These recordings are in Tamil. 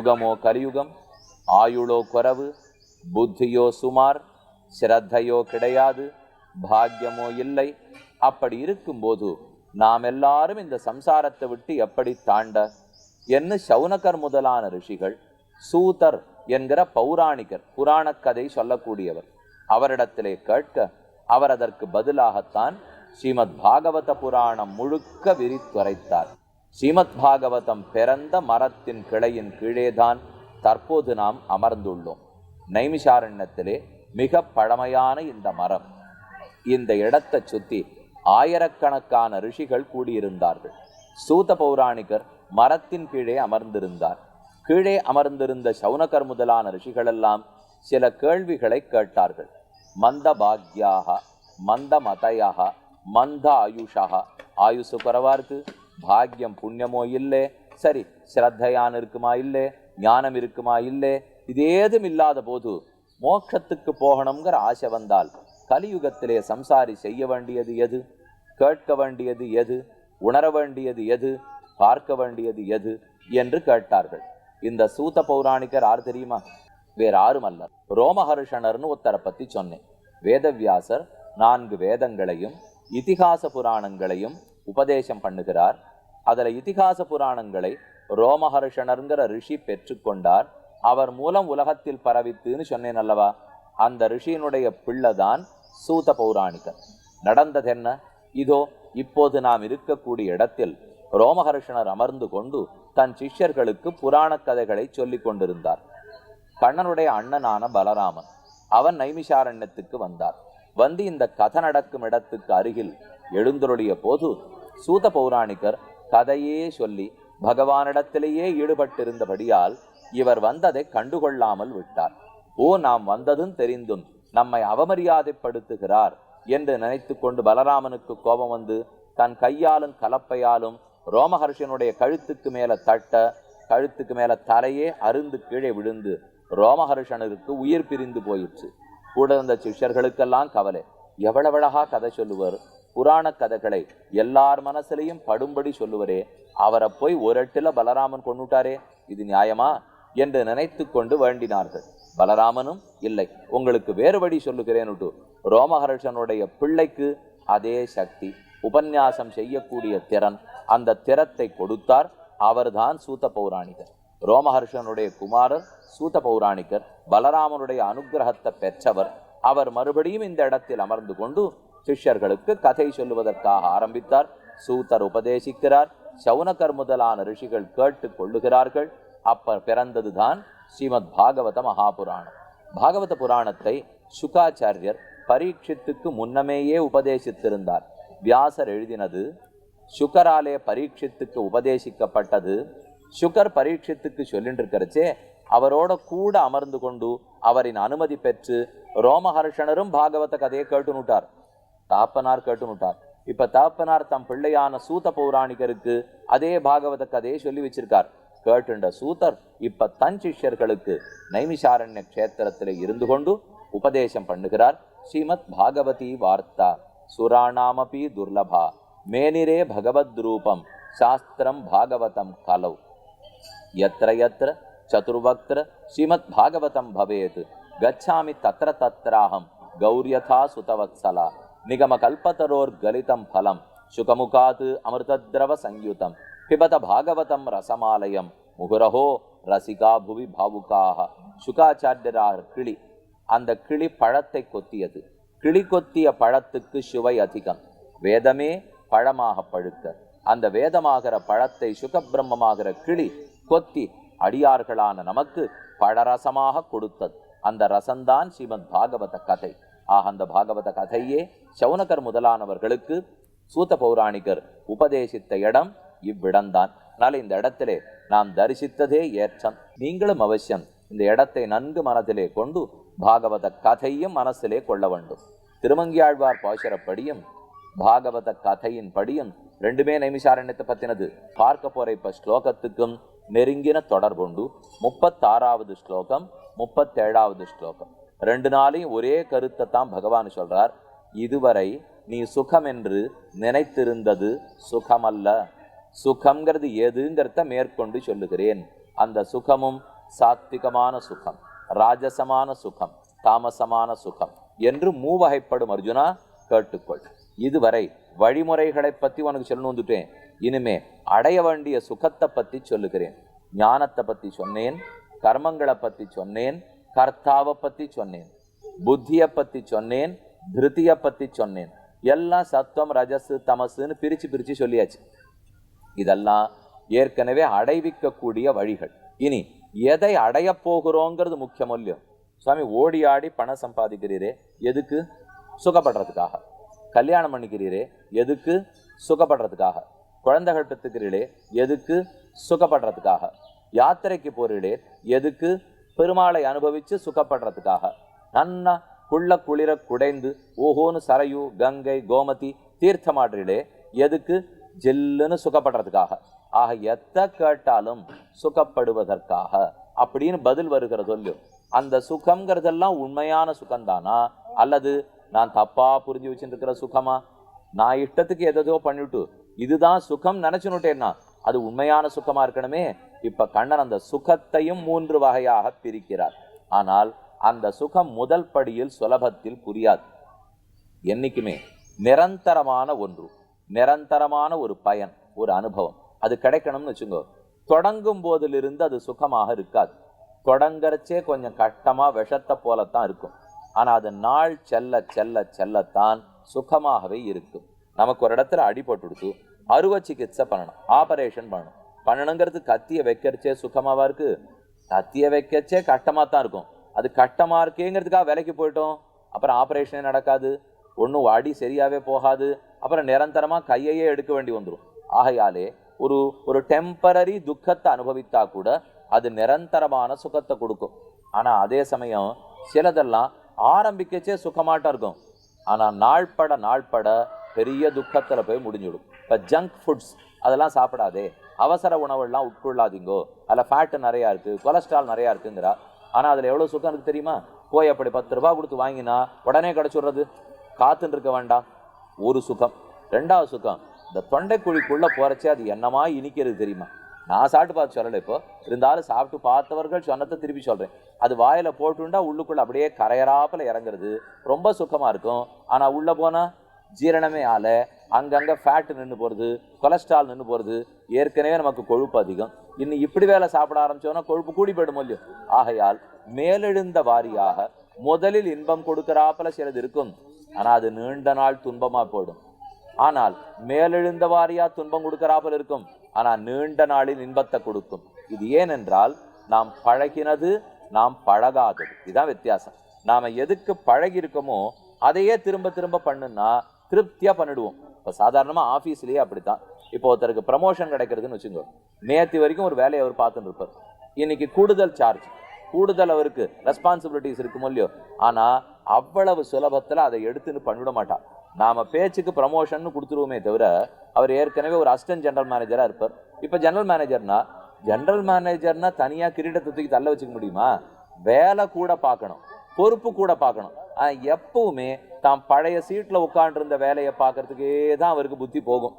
யுகமோ கலியுகம், ஆயுளோ குறைவு, புத்தியோ சுமார், ஸ்ரத்தையோ கிடையாது, பாக்கியமோ இல்லை. அப்படி இருக்கும்போது நாம் எல்லாரும் இந்த சம்சாரத்தை விட்டு எப்படி தாண்ட என்று சௌனகர் முதலான ரிஷிகள், சூதர் என்கிற பௌராணிகர், புராண கதை சொல்லக்கூடியவர், அவரிடத்திலே கேட்க அவர் அதற்கு பதிலாகத்தான் ஸ்ரீமத் பாகவத புராணம் முழுக்க விரித்துரைத்தார். ஸ்ரீமத் பாகவதம் பிறந்த மரத்தின் கிளையின் கீழேதான் தற்போது நாம் அமர்ந்துள்ளோம். நைமிஷாரண்யத்திலே மிக பழமையான இந்த மரம், இந்த இடத்தை சுத்தி ஆயிரக்கணக்கான ரிஷிகள் கூடியிருந்தார்கள். சூத பௌராணிகர் மரத்தின் கீழே அமர்ந்திருந்தார். கீழே அமர்ந்திருந்த சௌனகர் முதலான ரிஷிகளெல்லாம் சில கேள்விகளை கேட்டார்கள். மந்த பாக்யாக, மந்த மதயாக, மந்த ஆயுஷாக, ஆயுசு குறைவா இருக்கு, பாக்யம் புண்ணியமோ இல்லை, சரி ஸ்ரத்தையான் இருக்குமா இல்லை, ஞானம் இருக்குமா இல்லை, இது ஏதும் இல்லாத போது மோட்சத்துக்கு போகணுங்கிற ஆசை வந்தால் கலியுகத்திலே சம்சாரி செய்ய வேண்டியது எது, கேட்க வேண்டியது எது, உணர வேண்டியது எது, பார்க்க வேண்டியது எது என்று கேட்டார்கள். இந்த சூத பௌராணிகர் யார் தெரியுமா? வேற யாரும் அல்ல, ரோமஹர்ஷணர்னு ஒருத்தரை பத்தி சொன்னேன். வேதவியாசர் 4 வேதங்களையும் இதிகாச புராணங்களையும் உபதேசம் பண்ணுகிறார். அதுல இதிகாச புராணங்களை ரோமஹர்ஷணர்ங்கிற ரிஷி பெற்றுக்கொண்டார். அவர் மூலம் உலகத்தில் பரவித்துன்னு சொன்னேன் அல்லவா? அந்த ரிஷியினுடைய பிள்ளைதான் சூத பௌராணிகர். நடந்தது என்ன? இதோ இப்போது நாம் இருக்கக்கூடிய இடத்தில் ரோமஹர்ஷணர் அமர்ந்து கொண்டு தன் சிஷ்யர்களுக்கு புராண கதைகளை சொல்லிக் கொண்டிருந்தார். கண்ணனுடைய அண்ணனான பலராமன், அவன் நைமிஷாரண்யத்துக்கு வந்தார். வந்து இந்த கதை நடக்கும் இடத்துக்கு அருகில் எழுந்தருளிய போது சூத பௌராணிகர் கதையே சொல்லி பகவானிடத்திலேயே ஈடுபட்டிருந்தபடியால் இவர் வந்ததை கண்டுகொள்ளாமல் விட்டார். ஓ, நாம் வந்ததும் தெரிந்தும் நம்மை அவமரியாதைப்படுத்துகிறார் என்று நினைத்து கொண்டு பலராமனுக்கு கோபம் வந்து தன் கையாலும் கலப்பையாலும் ரோமஹர்ஷனுடைய கழுத்துக்கு மேல தட்ட, கழுத்துக்கு மேல தலையே அருந்து கீழே விழுந்து ரோமஹர்ஷனுக்கு உயிர் பிரிந்து போயிற்று. கூட இருந்த சிஷ்யர்களுக்கெல்லாம் கவலை. எவ்வளவு அழகா கதை சொல்லுவர், புராண கதைகளை எல்லார் மனசிலையும் படும்படி சொல்லுவரே, அவரை போய் ஒரு எட்டுல பலராமன் கொண்டுட்டாரே, இது நியாயமா என்று நினைத்து கொண்டு வேண்டினார்கள். பலராமனும் இல்லை, உங்களுக்கு வேறுபடி சொல்லுகிறேன்னுட்டு ரோமஹர்ஷனுடைய பிள்ளைக்கு அதே சக்தி, உபன்யாசம் செய்யக்கூடிய திறன், அந்த திறத்தை கொடுத்தார். அவர்தான் சூத பௌராணிகர். ரோமஹர்ஷனுடைய குமாரர் சூத பௌராணிகர், பலராமனுடைய அனுகிரகத்தை பெற்றவர். அவர் மறுபடியும் இந்த இடத்தில் அமர்ந்து கொண்டு சிஷ்யர்களுக்கு கதை சொல்லுவதற்காக ஆரம்பித்தார். சூதர் உபதேசிக்கிறார், சௌனகர் முதலான ரிஷிகள் கேட்டு கொள்ளுகிறார்கள். அப்ப பிறந்ததுதான் ஸ்ரீமத் பாகவத மகாபுராணம். பாகவத புராணத்தை சுகாச்சாரியர் பரீட்சித்துக்கு முன்னமேயே உபதேசித்திருந்தார். வியாசர் எழுதினது, சுகராலே பரீட்சித்துக்கு உபதேசிக்கப்பட்டது. சுகர் பரீட்சித்துக்கு சொல்லிட்டு இருக்கிறச்சே அவரோட கூட அமர்ந்து கொண்டு அவரின் அனுமதி பெற்று ரோமஹர்ஷனரும் பாகவத கதையை கேட்டுனுட்டார். தாப்பனார் கேட்டுனுட்டார். இப்ப தாப்பனார் தம் பிள்ளையான சூத பௌராணிகருக்கு அதே பாகவத கதையை சொல்லி வச்சிருக்கார். கேட்டுண்ட சூதர் இப்ப தன் சிஷ்யர்களுக்கு நைமிஷாரண்ய கஷேத்திரத்திலே இருந்து கொண்டு உபதேசம் பண்ணுகிறார். ஸ்ரீமத் பாகவதி வார்த்தா சுராணாமபி துர்லபா மேனிரே பகவத் ரூபம் சாஸ்திரம் பாகவதம் கலௌ யத்ர யத்ர சதுர்வக்த்ர ஸ்ரீமத் பாகவதம் பவேத் கச்சாமி தத்ர தத்ராஹம் கௌரியதா சுதவத்சலா நிகம கல்பதரோர் கலிதம் பலம் சுகமுகாத் அமிர்தத்ரவ சங்யுதம் பிபத பாகவதம் ரசமாலயம் முகுரஹோ ரசிகா புவி பாவுகாக. சுகாச்சாரியரார் கிளி, அந்த கிளி பழத்தை கொத்தியது. கிளி கொத்திய பழத்துக்கு சுவை அதிகம். வேதமே பழமாக பழுக்க, அந்த வேதமாகிற பழத்தை சுகபிரம்மமாகிற கிளி கொத்தி அடியார்களான நமக்கு பழரசமாக கொடுத்தது. அந்த ரசம்தான் ஸ்ரீமத் பாகவத கதை. அந்த பாகவத கதையே சௌனகர் முதலானவர்களுக்கு சூத பௌராணிகர் உபதேசித்த இடம் இவ்விடம்தான். அதனால இந்த இடத்திலே நாம் தரிசித்ததே ஏற்றம். நீங்களும் அவசியம் இந்த இடத்தை நன்கு மனதிலே கொண்டு பாகவத கதையும் மனசிலே கொள்ள வேண்டும். திருமங்கியாழ்வார் பாசுரப்படியும் பாகவத கதையின் படியும் ரெண்டுமே நைமிஷாரண்யத்தை பத்தினது. பார்க்க போற இப்ப ஸ்லோகத்துக்கும் நெருங்கின தொடர்புண்டு. 36வது ஸ்லோகம் 37வது ஸ்லோகம் 2 நாளையும் ஒரே கருத்தை தான் பகவான் சொல்றார். இதுவரை நீ சுகம் என்று நினைத்திருந்தது சுகமல்ல, சுகம்ங்கிறது எதுங்கிறத மேற்கொண்டு சொல்லுகிறேன். அந்த சுகமும் சாத்விகமான சுகம், ராஜசமான சுகம், தாமசமான சுகம் என்று மூவகைப்படும். அர்ஜுனா கேட்டுக்கொள். இதுவரை வழிமுறைகளை பத்தி உனக்கு சொல்லணும் வந்துட்டேன். இனிமே அடைய வேண்டிய சுகத்தை பத்தி சொல்லுகிறேன். ஞானத்தை பத்தி சொன்னேன், கர்மங்களை பத்தி சொன்னேன், கர்த்தாவை பத்தி சொன்னேன், புத்தியை பத்தி சொன்னேன், திருத்திய பத்தி சொன்னேன். எல்லாம் சத்துவம் ரஜசு தமசுன்னு பிரிச்சு பிரிச்சு சொல்லியாச்சு. இதெல்லாம் ஏற்கனவே அடைவிக்கக்கூடிய வழிகள். இனி எதை அடைய போகிறோங்கிறது முக்கியம் இல்லையோ? சுவாமி, ஓடி ஆடி பணம் சம்பாதிக்கிறீரே, எதுக்கு? சுகப்படுறதுக்காக. கல்யாணம் பண்ணிக்கிறீரே, எதுக்கு? சுகப்படுறதுக்காக. குழந்தைகள் பெற்றுக்கிறீரே, எதுக்கு? சுகப்படுறதுக்காக. யாத்திரைக்கு போறீடே, எதுக்கு? பெருமாளை அனுபவிச்சு சுகப்படுறதுக்காக. நன்னா குள்ள குளிர குடைந்து ஓஹோன்னு சரையு கங்கை கோமதி தீர்த்தமாடுறீடே, எதுக்கு? ஜில்லுன்னு சுகப்படுறதுக்காக. ஆக எத்த கேட்டாலும் சுகப்படுவதற்காக அப்படின்னு பதில் வருகிறது இல்லையோ? அந்த சுகம்ங்கிறதெல்லாம் உண்மையான சுகம்தானா, அல்லது நான் தப்பா புரிஞ்சு வச்சுட்டு இருக்கிற சுகமா? நான் இஷ்டத்துக்கு எதோ பண்ணிவிட்டு இதுதான் சுகம் நினைச்சுனுட்டேன்னா அது உண்மையான சுகமா இருக்கணுமே. இப்ப கண்ணன் அந்த சுகத்தையும் 3 வகையாக பிரிக்கிறார். ஆனால் அந்த சுகம் முதல் படியில் சுலபத்தில் புரியாது. என்னைக்குமே நிரந்தரமான ஒன்று, நிரந்தரமான ஒரு பயன், ஒரு அனுபவம் அது கிடைக்கணும்னு வச்சுங்கோ. தொடங்கும் போதிலிருந்து அது சுகமாக இருக்காது. தொடங்கறச்சே கொஞ்சம் கட்டமா விஷத்தை போலத்தான் இருக்கும். ஆனா அது நாள் செல்ல செல்ல செல்லத்தான் சுகமாகவே இருக்கும். நமக்கு ஒரு இடத்துல அடிபட்டுடுத்து அறுவை சிகிச்சை பண்ணணும், ஆபரேஷன் பண்ணணுங்கிறது கத்திய வைக்கிறச்சே சுகமாவா இருக்கு? கத்திய வைக்கச்சே கட்டமா தான் இருக்கும். அது கட்டமா இருக்கேங்கிறதுக்காக விலைக்கு போயிட்டோம், அப்புறம் ஆபரேஷனே நடக்காது, ஒன்றும் அடி சரியாவே போகாது, அப்புறம் நிரந்தரமா கையையே எடுக்க வேண்டி வந்துடும். ஆகையாலே ஒரு டெம்பரரி துக்கத்தை அனுபவித்தா கூட அது நிரந்தரமான சுகத்தை கொடுக்கும். ஆனா அதே சமயம் சிலதெல்லாம் ஆரம்பிக்கச்சே சுகமாட்டம் இருக்கும், ஆனா நாள்பட பெரிய துக்கத்துல போய் முடிஞ்சிடும். இப்ப ஜங்க் ஃபுட்ஸ் அதெல்லாம் சாப்பிடாதே, அவசர உணவுலாம் உட்கொள்ளாதீங்கோ, அதில் ஃபேட்டு நிறையா இருக்கு, கொலஸ்ட்ரால் நிறையா இருக்குங்கிறா. ஆனா அதுல எவ்வளவு சுகம் இருக்கு தெரியுமா? போய் அப்படி 10 ரூபாய் கொடுத்து வாங்கினா உடனே கிடைச்சுடுறது, காத்துன்னு இருக்க வேண்டாம். ஒரு சுகம். 2வது சுகம், இந்த தொண்டைக்குழிக்குள்ள போறச்சே அது என்னமா இனிக்கிறது தெரியுமா? நான் சாப்பிட்டு பார்த்து சொல்லலை, இப்போ இருந்தாலும் சாப்பிட்டு பார்த்தவர்கள் சொன்னதை திருப்பி சொல்றேன். அது வாயில போட்டுண்டா உள்ளுக்குள்ள அப்படியே கரையறாப்புல இறங்குறது, ரொம்ப சுகமா இருக்கும். ஆனா உள்ள போனா ஜீரணமே ஆல, அங்கங்க ஃபேட்டு நின்று போறது, கொலஸ்ட்ரால் நின்று போறது. ஏற்கனவே நமக்கு கொழுப்பு அதிகம், இன்னும் இப்படி வேலை சாப்பிட ஆரம்பிச்சோன்னா கொழுப்பு கூடி போயிடும் இல்லையோ? ஆகையால் மேலெழுந்த வாரியாக முதலில் இன்பம் கொடுக்கிறாப்புல சிலது இருக்கும், ஆனா அது நீண்ட நாள் துன்பமா போடும். ஆனால் மேலெழுந்த வாரியா துன்பம் கொடுக்கிறாப்புல இருக்கும், ஆனா நீண்ட நாளில் இன்பத்தை கொடுக்கும். இது ஏனென்றால் நாம் பழகினது, நாம் பழகாதது. இதுதான் வித்தியாசம். நாம எதுக்கு பழகி இருக்கோமோ அதையே திரும்ப திரும்ப பண்ணுன்னா திருப்தியா பண்ணிடுவோம். இப்போ சாதாரணமா ஆஃபீஸ்லயே அப்படித்தான். இப்போ ஒருத்தருக்கு ப்ரமோஷன் கிடைக்கிறதுன்னு வச்சுக்கோ, நேற்று வரைக்கும் ஒரு வேலையை அவர் பார்த்துட்டு இருப்பார், இன்னைக்கு கூடுதல் சார்ஜ், கூடுதல் அவருக்கு ரெஸ்பான்சிபிலிட்டிஸ் இருக்குமோ இல்லையோ, ஆனா அவ்வளவு சுலபத்துல அதை எடுத்துன்னு பண்ணிவிட மாட்டான். நாம பேச்சுக்கு ப்ரமோஷன் கொடுத்துருவோமே தவிர, அவர் ஏற்கனவே ஒரு அசிஸ்டன்ட் ஜெனரல் மேனேஜரா இருப்பார். இப்ப ஜெனரல் மேனேஜர்னா தனியா கிரீடத்தை தூக்கி தள்ள வச்சுக்க முடியுமா? வேலை கூட பார்க்கணும், பொறுப்பு கூட பார்க்கணும். எப்பவுமே தாம் பழைய சீட்ல உட்கார்ந்து இருந்த வேலையை பார்க்கறதுக்கே தான் அவருக்கு புத்தி போகும்.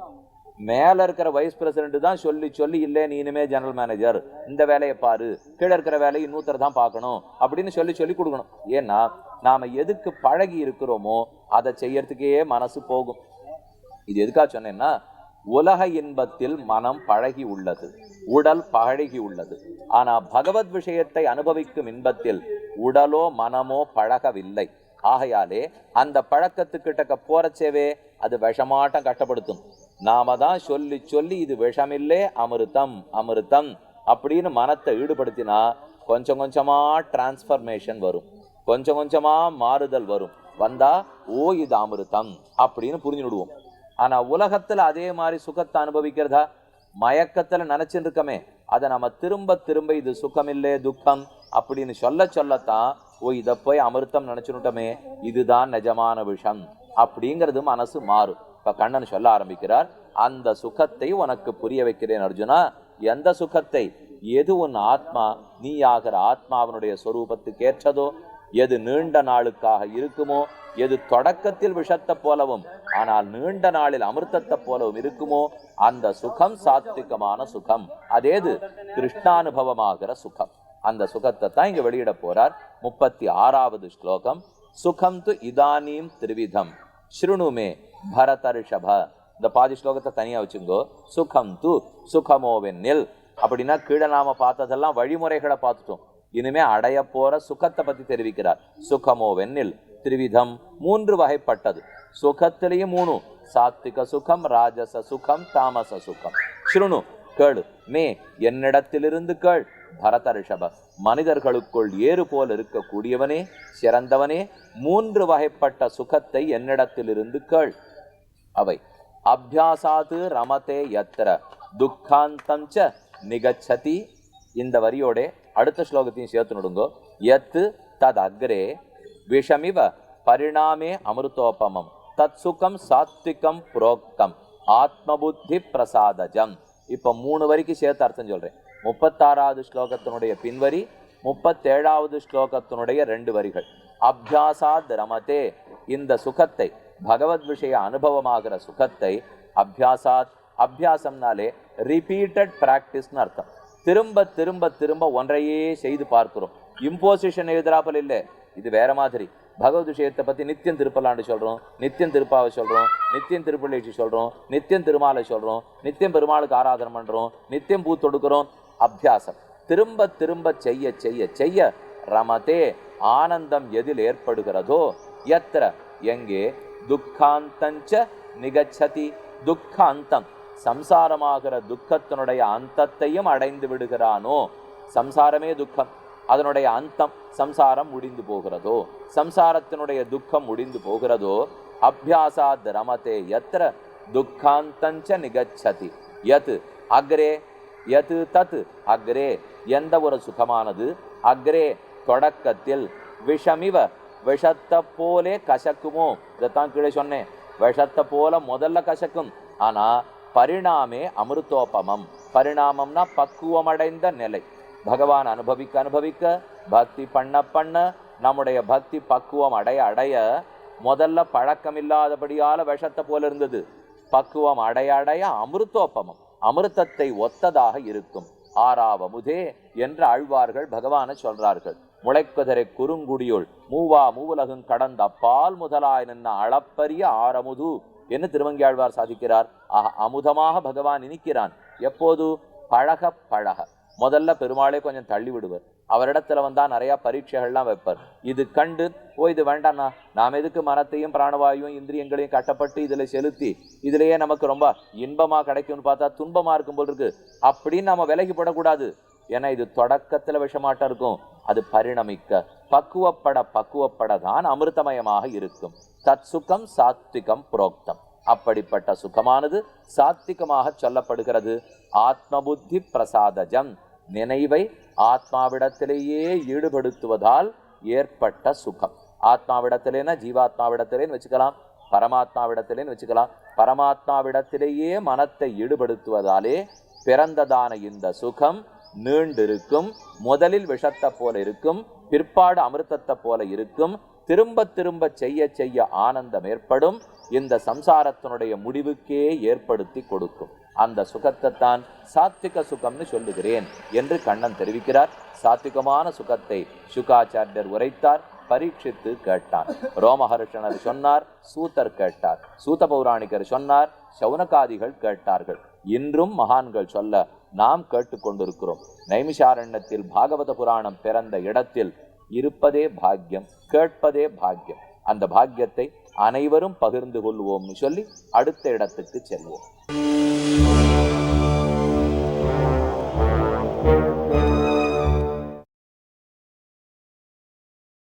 மேல இருக்கிற வைஸ் பிரசிடென்ட் தான் சொல்லி சொல்லி இல்லை நீ இனிமே ஜெனரல் மேனேஜர், இந்த வேலையை பாரு, கீழே இருக்கிற வேலையை இன்னொருத்தர் தான் பார்க்கணும் அப்படின்னு சொல்லி சொல்லி கொடுக்கணும். ஏன்னா நாம எதுக்கு பழகி இருக்கிறோமோ அதை செய்யறதுக்கே மனசு போகும். இது எதுக்காக சொன்னேன்னா, உலக இன்பத்தில் மனம் பழகி உள்ளது, உடல் பழகி உள்ளது. ஆனா பகவத் விஷயத்தை அனுபவிக்கும் இன்பத்தில் உடலோ மனமோ பழகவில்லை. ஆகையாலே அந்த பழக்கத்துக்கிட்ட போறச்சேவே அது விஷமாட்டம் கஷ்டப்படுத்தும். நாம தான் சொல்லி சொல்லி இது விஷமில்லே அமிர்தம் அமிர்தம் அப்படின்னு மனத்தை ஈடுபடுத்தினா கொஞ்சம் கொஞ்சமா டிரான்ஸ்பர்மேஷன் வரும், கொஞ்சம் கொஞ்சமா மாறுதல் வரும். வந்தா ஓ இது அமிர்தம் அப்படின்னு புரிஞ்சு விடுவோம். ஆனா உலகத்துல அதே மாதிரி சுகத்தை அனுபவிக்கிறதா மயக்கத்துல நினைச்சுட்டு இருக்கமே, அதை நம்ம திரும்ப திரும்ப இது சுகமில்லே துக்கம் அப்படின்னு சொல்லத்தான் ஓ இதை போய் அமிர்தம் நினைச்சுட்டோமே, இதுதான் நிஜமான விஷம் அப்படிங்கிறது மனசு மாறும். இப்ப கண்ணன் சொல்ல ஆரம்பிக்கிறார், அந்த சுகத்தை உனக்கு புரிய வைக்கிறேன் அர்ஜுனா. எந்த சுகத்தை? எது உன் ஆத்மா நீயாகிற ஆத்மாவனுடைய சொரூபத்துக்கு ஏற்றதோ, எது நீண்ட நாளுக்காக இருக்குமோ, எது தொடக்கத்தில் விஷத்தை போலவும் ஆனால் நீண்ட நாளில் அமிர்தத்தை போலவும் இருக்குமோ, அந்த சுகம் சாத்விகமான சுகம். அதேது கிருஷ்ணானுபவமாகிற சுகம். அந்த சுகத்தை தான் இங்க வெளியிட போறார். 36வது ஸ்லோகம். சுகம் து இதானீம் திரிவிதம் ஸ்ருணுமே பரதர்ஷப. இந்த பாதி ஸ்லோகத்தை தனியா வச்சுங்கோ. சுகம் து சுகமோவென்னில் அப்படின்னா கீழே நாம பார்த்ததெல்லாம் வழிமுறைகளை பார்த்துட்டோம். இனிமே அடைய போற சுகத்தை பத்தி தெரிவிக்கிறார். சுகமோவென்னில் திரிவிதம் 3 வகைப்பட்டது. சுகத்திலேயும் 3, சாத்விக சுகம், ராஜச சுகம், தாமச சுகம். ஸ்ருணு கேளு, மே என்னிடத்திலிருந்து கேள், பரத ரிஷப மனிதர்களுக்குள் ஏறு போல் இருக்கக்கூடியவனே, சிறந்தவனே, 3 வகைப்பட்ட சுகத்தை என்னிடத்திலிருந்து கேள். அவை அபியாசாது ரமதே யத்ர துக்காந்தம் ச நிகச்சதி. இந்த வரியோட அடுத்த ஸ்லோகத்தையும் சேர்த்து நடுங்கோ. யத் தத் அக்ரே விஷமிவ பரிணாமே அமிர்தோபமம் தத் சுகம் சாத்விகம் புரோக்தம் ஆத்மபுத்தி பிரசாதஜம். இப்ப 3 வரிக்கு சேர்த்து அர்த்தம் சொல்றேன். 36வது ஸ்லோகத்தினுடைய பின்வரி, 37வது ஸ்லோகத்தினுடைய 2 வரிகள். அபியாசாத் ரமதே, இந்த சுகத்தை, பகவத் விஷய அனுபவமாகிற சுகத்தை, அபியாசாத், அபியாசம்னாலே ரிப்பீட்டட் பிராக்டிஸ்னு அர்த்தம். திரும்ப திரும்ப திரும்ப ஒன்றையே செய்து பார்க்கிறோம். இம்போசிஷன் எழுதுறாப்பல் இல்லை, இது வேற மாதிரி. பகவத் விஷயத்தை பத்தி நித்தியம் திருப்பலாண்டு சொல்றோம், நித்தியம் திருப்பாவை சொல்றோம், நித்தியம் திருப்பள்ளி சொல்றோம், நித்தியம் திருமாலை சொல்றோம், நித்தியம் பெருமாளுக்கு ஆராதனை பண்றோம், நித்தியம் பூ தொடுக்கிறோம். அபியாசம் திரும்ப திரும்ப செய்ய செய்ய செய்ய ரமதே ஆனந்தம் எதில் ஏற்படுகிறதோ, யத்ர எங்கே, துக்காந்தஞ்ச நிகச்சதி துக்காந்தம் சம்சாரமாகிற துக்கத்தினுடைய அந்தத்தையும் அடைந்து விடுகிறானோ. சம்சாரமே துக்கம், அதனுடைய அந்தம் சம்சாரம் முடிந்து போகிறதோ, சம்சாரத்தினுடைய துக்கம் முடிந்து போகிறதோ. அபியாசாத் ரமதே யத்ர துக்காந்தஞ்ச நிகச்சதி. யத் அக்ரே, யத் தத் அக்ரே எந்த ஒரு சுகமானது, அக்ரே தொடக்கத்தில், விஷமிவ விஷத்தை போலே கசக்குமோ. இதைத்தான் கீழே சொன்னேன். விஷத்தை போல முதல்ல கசக்கும், ஆனா பரிணாமே அமிர்தோபமம். பரிணாமம்னா பக்குவமடைந்த நிலை. பகவான் அனுபவிக்க அனுபவிக்க, பக்தி பண்ண பண்ண, நம்முடைய பக்தி பக்குவம் அடைய அடைய, முதல்ல பழக்கம் இல்லாதபடியால விஷத்தை போல இருந்தது, பக்குவம் அடைய அடைய அமிர்தோபமம், அமிர்தத்தை ஒத்ததாக இருக்கும். ஆறாவமுதே என்று ஆழ்வார்கள் பகவானை சொல்றார்கள். முளைக்குதிரை குறுங்குடியுள் மூவா மூவுலகும் கடந்த பால் முதலாய் நின்ன அளப்பரிய ஆரமுது என்று திருவங்கியாழ்வார் சாதிக்கிறார். அமுதமாக பகவான் இனிக்கிறான். எப்போது? பழக பழக. முதல்ல பெருமாளே கொஞ்சம் தள்ளி விடுவர், அவரிடத்துல வந்தா நிறைய பரீட்சைகள்லாம் வைப்பார். இது கண்டு இது வேண்டாண்ணா, நாம் எதுக்கு மனத்தையும் பிராணவாயும் இந்திரியங்களையும் கட்டப்பட்டு இதுல செலுத்தி இதுலயே நமக்கு ரொம்ப இன்பமா கிடைக்கும்னு பார்த்தா துன்பமா இருக்கும் போல் இருக்கு அப்படின்னு நம்ம விலகி போடக்கூடாது. ஏன்னா இது தொடக்கத்துல விஷமாட்டம் இருக்கும், அது பரிணமிக்க பக்குவப்பட தான் அமிர்தமயமாக இருக்கும். தத் சுகம் சாத்விகம் புரோக்தம். அப்படிப்பட்ட சுகமானது சாத்விகமாக சொல்லப்படுகிறது. ஆத்மபுத்தி பிரசாதஜம், நினைவை ஆத்மாவிடத்திலேயே ஈடுபடுத்துவதால் ஏற்பட்ட சுகம். ஆத்மாவிடத்திலேனா ஜீவாத்மாவிடத்திலேன்னு வச்சுக்கலாம், பரமாத்மாவிடத்திலேன்னு வச்சுக்கலாம். பரமாத்மாவிடத்திலேயே மனத்தை ஈடுபடுத்துவதாலே பிறந்ததான இந்த சுகம் நீண்டிருக்கும். முதலில் விஷத்தை போல இருக்கும், பிற்பாடு அமிர்தத்தை போல இருக்கும். திரும்ப திரும்ப செய்ய செய்ய ஆனந்தம் ஏற்படும். இந்த சம்சாரத்தினுடைய முடிவுக்கே ஏற்படுத்தி கொடுக்கும். அந்த சுகத்தை தான் சாத்விக சுகம்னு சொல்லுகிறேன் என்று கண்ணன் தெரிவிக்கிறார். சாத்விகமான சுகத்தை சுகாச்சாரியர் உரைத்தார், பரீட்சித்து கேட்டார். ரோமஹர்ஷனர் சொன்னார், சூத்தர் கேட்டார், சூத பௌராணிகர் சொன்னார், சௌனகாதிகள் கேட்டார்கள். இன்றும் மகான்கள் சொல்ல நாம் கேட்டுக்கொண்டிருக்கிறோம். நைமிஷாரண்யத்தில் பாகவத புராணம் பிறந்த இடத்தில் இருப்பதே பாக்கியம், கேட்பதே பாக்கியம். அந்த பாக்கியத்தை அனைவரும் பகிர்ந்து கொள்வோம்னு சொல்லி அடுத்த இடத்துக்கு செல்வோம்.